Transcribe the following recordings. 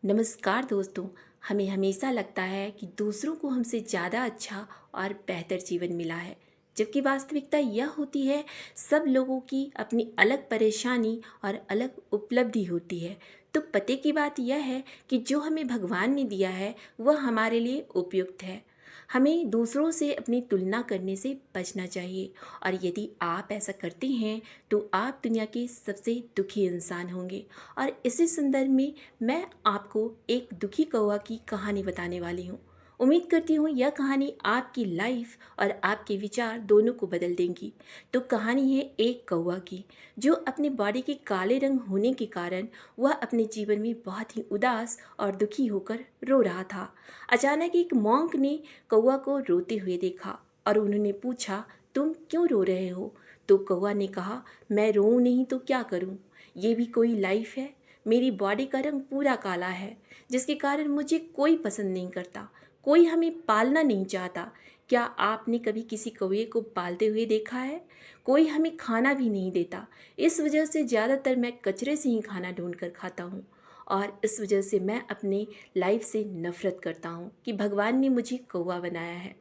नमस्कार दोस्तों। हमें हमेशा लगता है कि दूसरों को हमसे ज़्यादा अच्छा और बेहतर जीवन मिला है, जबकि वास्तविकता यह होती है सब लोगों की अपनी अलग परेशानी और अलग उपलब्धि होती है। तो पते की बात यह है कि जो हमें भगवान ने दिया है वह हमारे लिए उपयुक्त है। हमें दूसरों से अपनी तुलना करने से बचना चाहिए, और यदि आप ऐसा करते हैं तो आप दुनिया के सबसे दुखी इंसान होंगे। और इसी संदर्भ में मैं आपको एक दुखी कौवा की कहानी बताने वाली हूँ। उम्मीद करती हूँ यह कहानी आपकी लाइफ और आपके विचार दोनों को बदल देंगी। तो कहानी है एक कौवा की, जो अपने बॉडी के काले रंग होने के कारण वह अपने जीवन में बहुत ही उदास और दुखी होकर रो रहा था। अचानक एक मॉन्क ने कौवा को रोते हुए देखा और उन्होंने पूछा, तुम क्यों रो रहे हो? तो कौवा ने कहा, मैं रोऊं नहीं तो क्या करूं? ये भी कोई लाइफ है? मेरी बॉडी का रंग पूरा काला है, जिसके कारण मुझे कोई पसंद नहीं करता, कोई हमें पालना नहीं चाहता। क्या आपने कभी किसी कौवे को पालते हुए देखा है? कोई हमें खाना भी नहीं देता। इस वजह से ज़्यादातर मैं कचरे से ही खाना ढूंढ कर खाता हूँ, और इस वजह से मैं अपने लाइफ से नफ़रत करता हूँ कि भगवान ने मुझे कौवा बनाया है।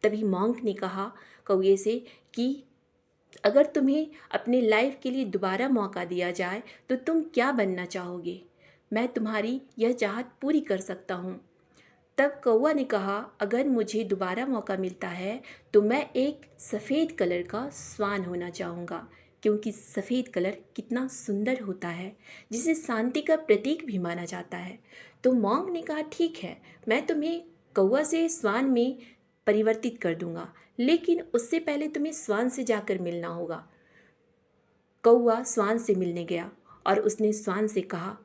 तभी मॉन्क ने कहा कौवे से कि अगर तुम्हें अपने लाइफ के लिए दोबारा मौका दिया जाए तो तुम क्या बनना चाहोगे? मैं तुम्हारी यह चाहत पूरी कर सकता हूँ। तब कौवा ने कहा, अगर मुझे दोबारा मौका मिलता है तो मैं एक सफ़ेद कलर का स्वान होना चाहूँगा, क्योंकि सफ़ेद कलर कितना सुंदर होता है, जिसे शांति का प्रतीक भी माना जाता है। तो मॉन्क ने कहा, ठीक है, मैं तुम्हें कौवा से स्वान में परिवर्तित कर दूंगा, लेकिन उससे पहले तुम्हें स्वान से जाकर मिलना होगा। कौवा स्वान से मिलने गया और उसने स्वान से कहा,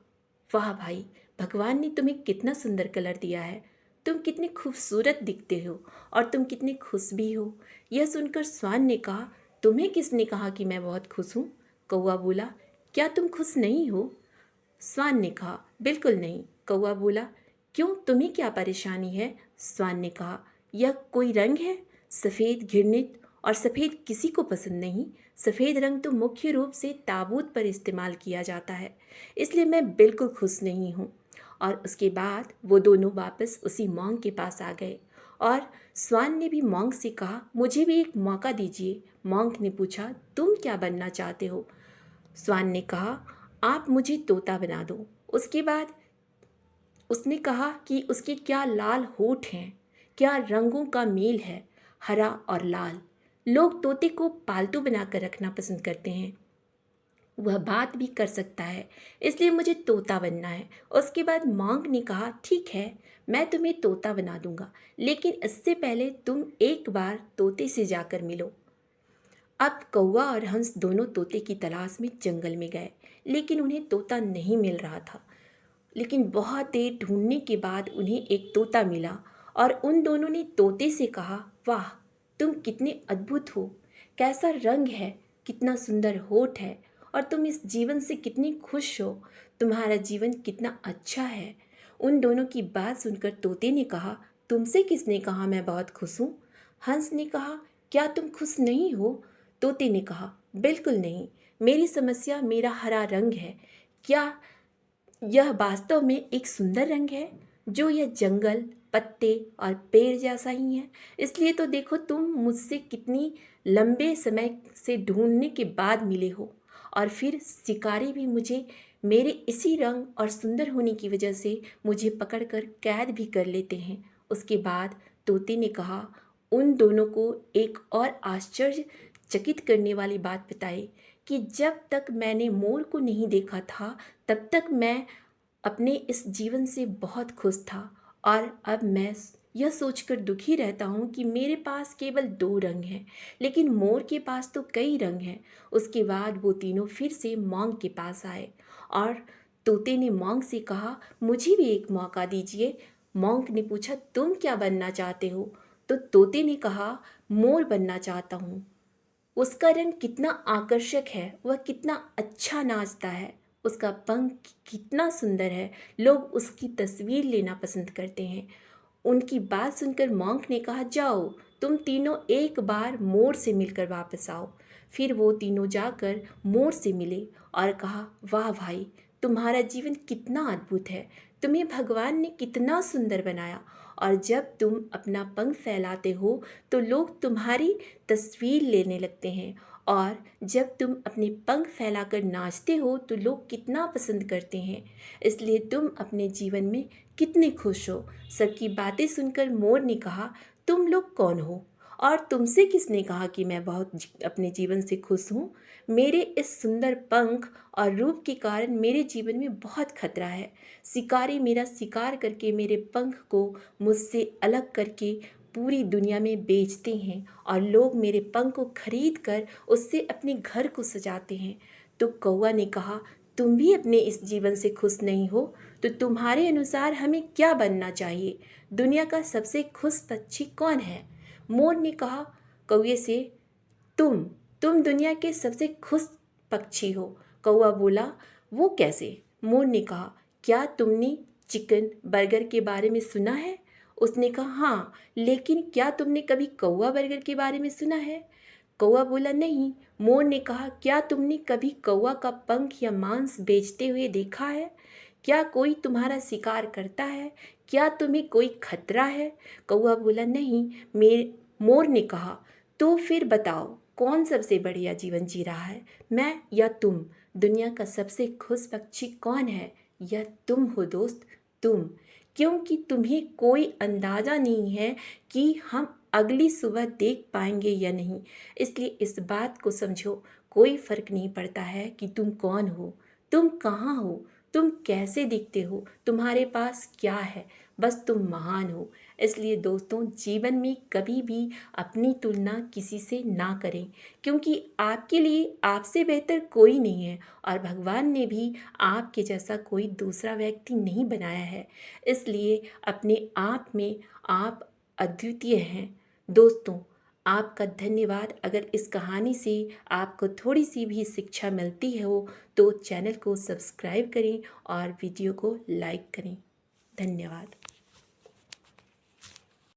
वाह भाई, भगवान ने तुम्हें कितना सुंदर कलर दिया है। तुम कितने खूबसूरत दिखते हो और तुम कितने खुश भी हो। यह सुनकर स्वान ने कहा, तुम्हें किसने कहा कि मैं बहुत खुश हूँ? कौवा बोला, क्या तुम खुश नहीं हो? स्वान ने कहा, बिल्कुल नहीं। कौवा बोला, क्यों, तुम्हें क्या परेशानी है? स्वान ने कहा, यह कोई रंग है? सफ़ेद घृणित, और सफ़ेद किसी को पसंद नहीं। सफ़ेद रंग तो मुख्य रूप से ताबूत पर इस्तेमाल किया जाता है, इसलिए मैं बिल्कुल खुश नहीं हूँ। और उसके बाद वो दोनों वापस उसी मॉन्क के पास आ गए, और स्वान ने भी मॉन्क से कहा, मुझे भी एक मौका दीजिए। मॉन्क ने पूछा, तुम क्या बनना चाहते हो? स्वान ने कहा, आप मुझे तोता बना दो। उसके बाद उसने कहा कि उसके क्या लाल होठ हैं, क्या रंगों का मेल है, हरा और लाल। लोग तोते को पालतू बनाकर रखना पसंद करते हैं, वह बात भी कर सकता है, इसलिए मुझे तोता बनना है। उसके बाद मांग ने कहा, ठीक है, मैं तुम्हें तोता बना दूंगा, लेकिन इससे पहले तुम एक बार तोते से जाकर मिलो। अब कौवा और हंस दोनों तोते की तलाश में जंगल में गए, लेकिन उन्हें तोता नहीं मिल रहा था। लेकिन बहुत देर ढूंढने के बाद उन्हें एक तोता मिला, और उन दोनों ने तोते से कहा, वाह, तुम कितने अद्भुत हो, कैसा रंग है, कितना सुंदर होठ है, और तुम इस जीवन से कितनी खुश हो, तुम्हारा जीवन कितना अच्छा है। उन दोनों की बात सुनकर तोते ने कहा, तुमसे किसने कहा मैं बहुत खुश हूँ? हंस ने कहा, क्या तुम खुश नहीं हो? तोते ने कहा, बिल्कुल नहीं, मेरी समस्या मेरा हरा रंग है। क्या यह वास्तव में एक सुंदर रंग है, जो यह जंगल, पत्ते और पेड़ जैसा ही है? इसलिए तो देखो, तुम मुझसे कितनी लंबे समय से ढूंढने के बाद मिले हो, और फिर शिकारी भी मुझे मेरे इसी रंग और सुंदर होने की वजह से मुझे पकड़कर कैद भी कर लेते हैं। उसके बाद तोते ने कहा, उन दोनों को एक और आश्चर्यचकित करने वाली बात बताई कि जब तक मैंने मोर को नहीं देखा था, तब तक मैं अपने इस जीवन से बहुत खुश था, और अब मैं यह सोचकर दुखी रहता हूँ कि मेरे पास केवल दो रंग हैं, लेकिन मोर के पास तो कई रंग हैं। उसके बाद वो तीनों फिर से मॉन्क के पास आए, और तोते ने मॉन्क से कहा, मुझे भी एक मौका दीजिए। मॉन्क ने पूछा, तुम क्या बनना चाहते हो? तो तोते ने कहा, मोर बनना चाहता हूँ। उसका रंग कितना आकर्षक है, वह कितना अच्छा नाचता है, उसका पंख कितना सुंदर है, लोग उसकी तस्वीर लेना पसंद करते हैं। उनकी बात सुनकर मॉन्क ने कहा, जाओ, तुम तीनों एक बार मोर से मिलकर वापस आओ। फिर वो तीनों जाकर मोर से मिले और कहा, वाह भाई, तुम्हारा जीवन कितना अद्भुत है, तुम्हें भगवान ने कितना सुंदर बनाया, और जब तुम अपना पंख फैलाते हो तो लोग तुम्हारी तस्वीर लेने लगते हैं, और जब तुम अपने पंख फैलाकर नाचते हो तो लोग कितना पसंद करते हैं। इसलिए तुम अपने जीवन में कितने खुश हो। सबकी बातें सुनकर मोर ने कहा, तुम लोग कौन हो और तुमसे किसने कहा कि मैं बहुत अपने जीवन से खुश हूँ। मेरे इस सुंदर पंख और रूप के कारण मेरे जीवन में बहुत खतरा है। शिकारी मेरा शिकार करके मेरे पंख को मुझसे अलग करके पूरी दुनिया में बेचते हैं, और लोग मेरे पंख को खरीद कर उससे अपने घर को सजाते हैं। तो कौवा ने कहा, तुम भी अपने इस जीवन से खुश नहीं हो, तो तुम्हारे अनुसार हमें क्या बनना चाहिए? दुनिया का सबसे खुश पक्षी कौन है? मोर ने कहा कौवे से, तुम तुम दुनिया के सबसे खुश पक्षी हो। कौवा बोला, वो कैसे? मोर ने कहा, क्या तुमने चिकन बर्गर के बारे में सुना है? उसने कहा, हाँ, लेकिन क्या तुमने कभी कौवा बर्गर के बारे में सुना है? कौवा बोला, नहीं। मोर ने कहा, क्या तुमने कभी कौवा का पंख या मांस बेचते हुए देखा है? क्या कोई तुम्हारा शिकार करता है? क्या तुम्हें कोई खतरा है? कौवा बोला, नहीं। मोर ने कहा, तो फिर बताओ, कौन सबसे बढ़िया जीवन जी रहा है, मैं या तुम? दुनिया का सबसे खुश पक्षी कौन है? यह तुम हो दोस्त, तुम। क्योंकि तुम्हें कोई अंदाज़ा नहीं है कि हम अगली सुबह देख पाएंगे या नहीं। इसलिए इस बात को समझो, कोई फ़र्क नहीं पड़ता है कि तुम कौन हो, तुम कहाँ हो, तुम कैसे दिखते हो, तुम्हारे पास क्या है, बस तुम महान हो। इसलिए दोस्तों, जीवन में कभी भी अपनी तुलना किसी से ना करें, क्योंकि आपके लिए आपसे बेहतर कोई नहीं है, और भगवान ने भी आपके जैसा कोई दूसरा व्यक्ति नहीं बनाया है। इसलिए अपने आप में आप अद्वितीय हैं। दोस्तों, आपका धन्यवाद। अगर इस कहानी से आपको थोड़ी सी भी शिक्षा मिलती हो तो चैनल को सब्सक्राइब करें और वीडियो को लाइक करें। धन्यवाद।